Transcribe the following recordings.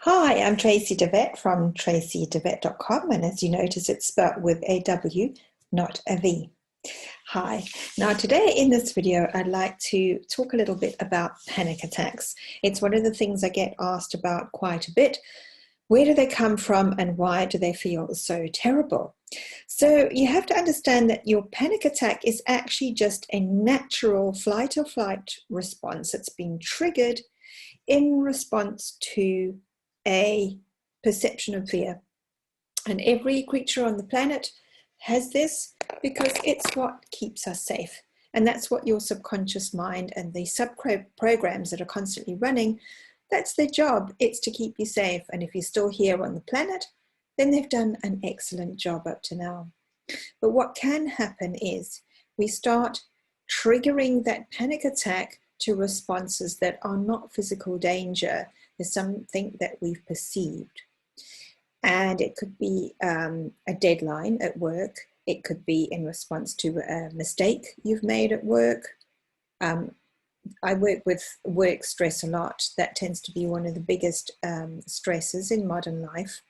Hi, I'm Tracy DeVette from tracydevette.com, and as you notice, it's spelled with a W, not a V. Hi. Now, today in this video, I'd like to talk a little bit about panic attacks. It's one of the things I get asked about quite a bit. Where do they come from and why do they feel so terrible? So you have to understand that your panic attack is actually just a natural flight or flight response that's been triggered in response to a perception of fear. And every creature on the planet has this because it's what keeps us safe. And that's what your subconscious mind and the sub-programs that are constantly running, that's their job. It's to keep you safe. And if you're still here on the planet, then they've done an excellent job up to now. But what can happen is we start triggering that panic attack to responses that are not physical danger. There's something that we've perceived. And it could be a deadline at work. It could be in response to a mistake you've made at work. I work with work stress a lot. That tends to be one of the biggest stresses in modern life,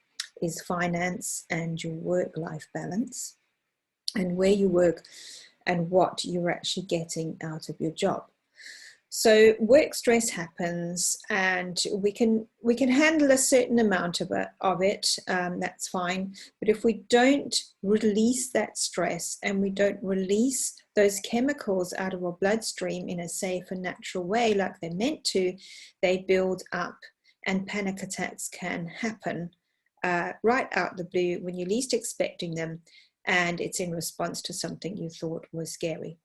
is finance and your work-life balance, and where you work and what you're actually getting out of your job. So work stress happens, and we can handle a certain amount of it. That's fine. But if we don't release that stress and we don't release those chemicals out of our bloodstream in a safe and natural way, like they're meant to, they build up, and panic attacks can happen right out the blue when you're least expecting them, and it's in response to something you thought was scary.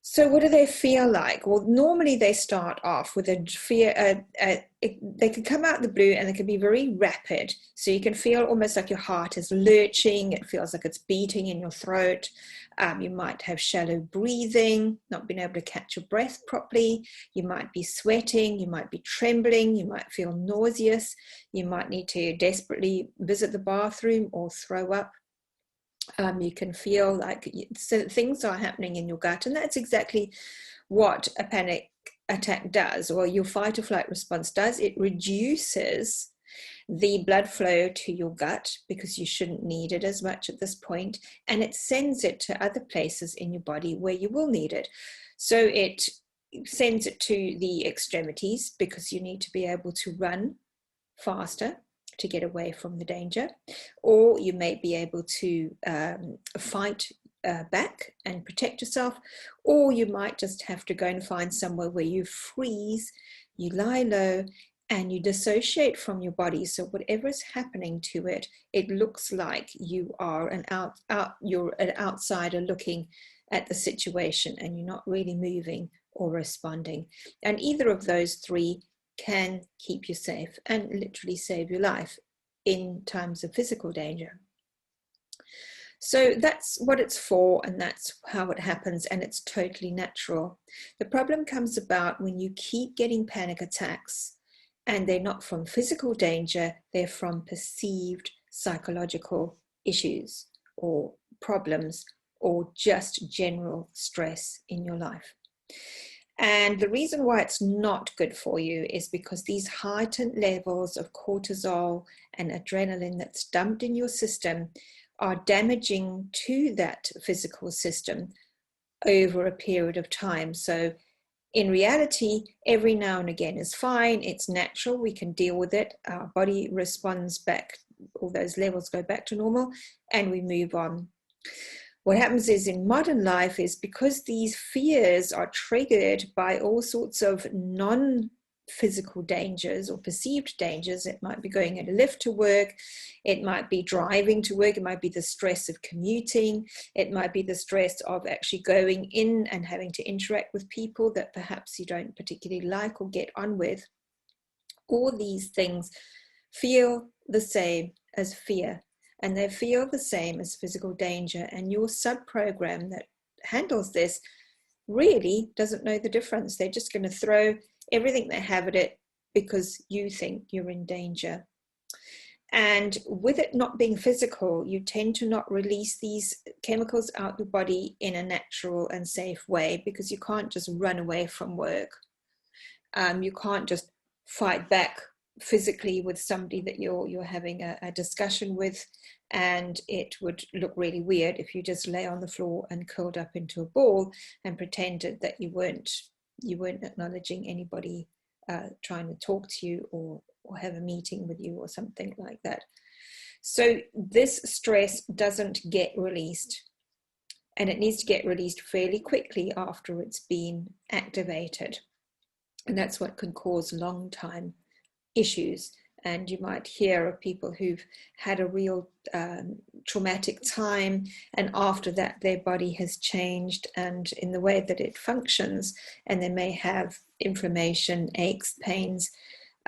So what do they feel like? Well, normally they start off with a fear. They can come out the blue and they can be very rapid. So you can feel almost like your heart is lurching. It feels like it's beating in your throat. You might have shallow breathing, not being able to catch your breath properly. You might be sweating. You might be trembling. You might feel nauseous. You might need to desperately visit the bathroom or throw up. You can feel like things are happening in your gut, and that's exactly what a panic attack does, or your fight or flight response does. It reduces the blood flow to your gut because you shouldn't need it as much at this point, and it sends it to other places in your body where you will need it. So it sends it to the extremities because you need to be able to run faster to get away from the danger, or you may be able to fight back and protect yourself, or you might just have to go and find somewhere where you freeze, you lie low, and you dissociate from your body. So whatever is happening to it, it looks like you are you're an outsider looking at the situation, and you're not really moving or responding. And either of those three can keep you safe and literally save your life in times of physical danger. So that's what it's for, and that's how it happens, and it's totally natural. The problem comes about when you keep getting panic attacks, and they're not from physical danger, they're from perceived psychological issues or problems or just general stress in your life. And the reason why it's not good for you is because these heightened levels of cortisol and adrenaline that's dumped in your system are damaging to that physical system over a period of time. So in reality, every now and again is fine. It's natural. We can deal with it. Our body responds back. All those levels go back to normal and we move on. What happens is in modern life is because these fears are triggered by all sorts of non-physical dangers or perceived dangers. It might be going in a lift to work. It might be driving to work. It might be the stress of commuting. It might be the stress of actually going in and having to interact with people that perhaps you don't particularly like or get on with. All these things feel the same as fear. And they feel the same as physical danger. And your sub-program that handles this really doesn't know the difference. They're just going to throw everything they have at it because you think you're in danger. And with it not being physical, you tend to not release these chemicals out your body in a natural and safe way, because you can't just run away from work. You can't just fight back physically with somebody that you're having a discussion with, and it would look really weird if you just lay on the floor and curled up into a ball and pretended that you weren't acknowledging anybody trying to talk to you or have a meeting with you or something like that. So this stress doesn't get released, and it needs to get released fairly quickly after it's been activated. And that's what can cause long time issues. And you might hear of people who've had a real traumatic time, and after that their body has changed and in the way that it functions, and they may have inflammation, aches, pains,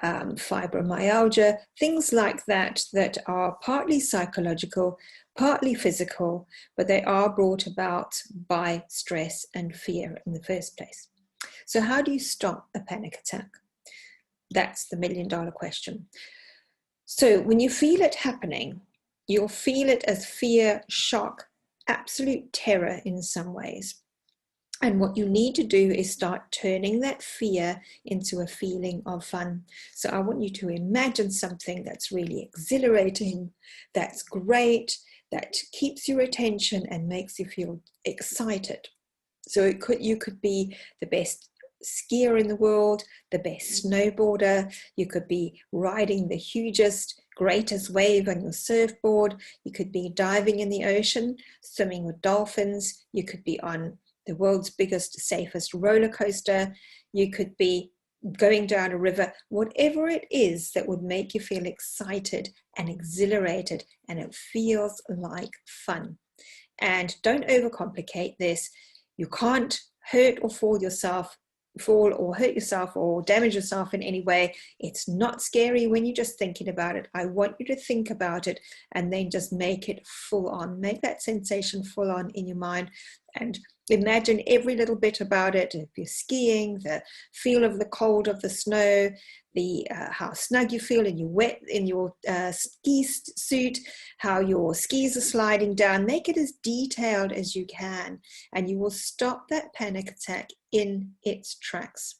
fibromyalgia, things like that, that are partly psychological, partly physical, but they are brought about by stress and fear in the first place. So how do you stop a panic attack? That's the million-dollar question. So when you feel it happening, you'll feel it as fear, shock, absolute terror in some ways. And what you need to do is start turning that fear into a feeling of fun. So I want you to imagine something that's really exhilarating, that's great, that keeps your attention and makes you feel excited. So you could be the best skier in the world, the best snowboarder, you could be riding the hugest, greatest wave on your surfboard, you could be diving in the ocean, swimming with dolphins, you could be on the world's biggest, safest roller coaster, you could be going down a river, whatever it is that would make you feel excited and exhilarated and it feels like fun. And don't overcomplicate this. You can't hurt or hurt yourself or damage yourself in any way. It's not scary when you're just thinking about it. I want you to think about it and then just make it full on. Make that sensation full on in your mind and imagine every little bit about it. If you're skiing, the feel of the cold of the snow, the how snug you feel in your ski suit, how your skis are sliding down. Make it as detailed as you can, and you will stop that panic attack in its tracks.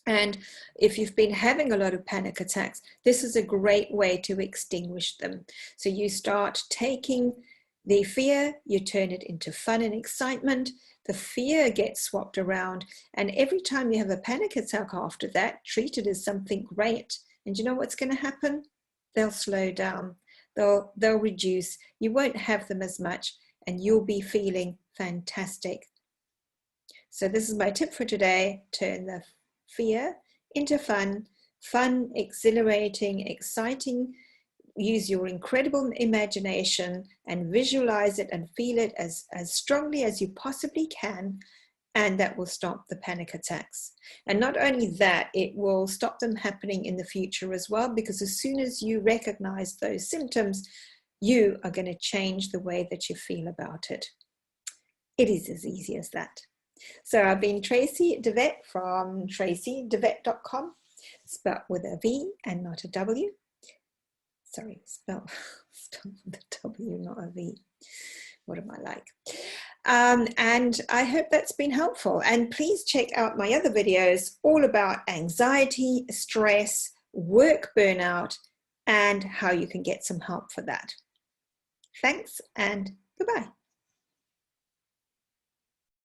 And if you've been having a lot of panic attacks, this is a great way to extinguish them. So you start taking the fear, you turn it into fun and excitement. The fear gets swapped around, and every time you have a panic attack after that, treat it as something great. And you know what's going to happen? They'll slow down, they'll reduce, you won't have them as much, and you'll be feeling fantastic. So this is my tip for today: turn the fear into fun, exhilarating, exciting. Use your incredible imagination and visualize it and feel it as strongly as you possibly can, and that will stop the panic attacks. And not only that, it will stop them happening in the future as well, because as soon as you recognize those symptoms, you are going to change the way that you feel about it. It is as easy as that. So I've been Tracy DeVette from tracydevette.com, spelled with a V and not a W. Sorry, spelled with a W, not a V. What am I like? And I hope that's been helpful. And please check out my other videos all about anxiety, stress, work burnout, and how you can get some help for that. Thanks and goodbye.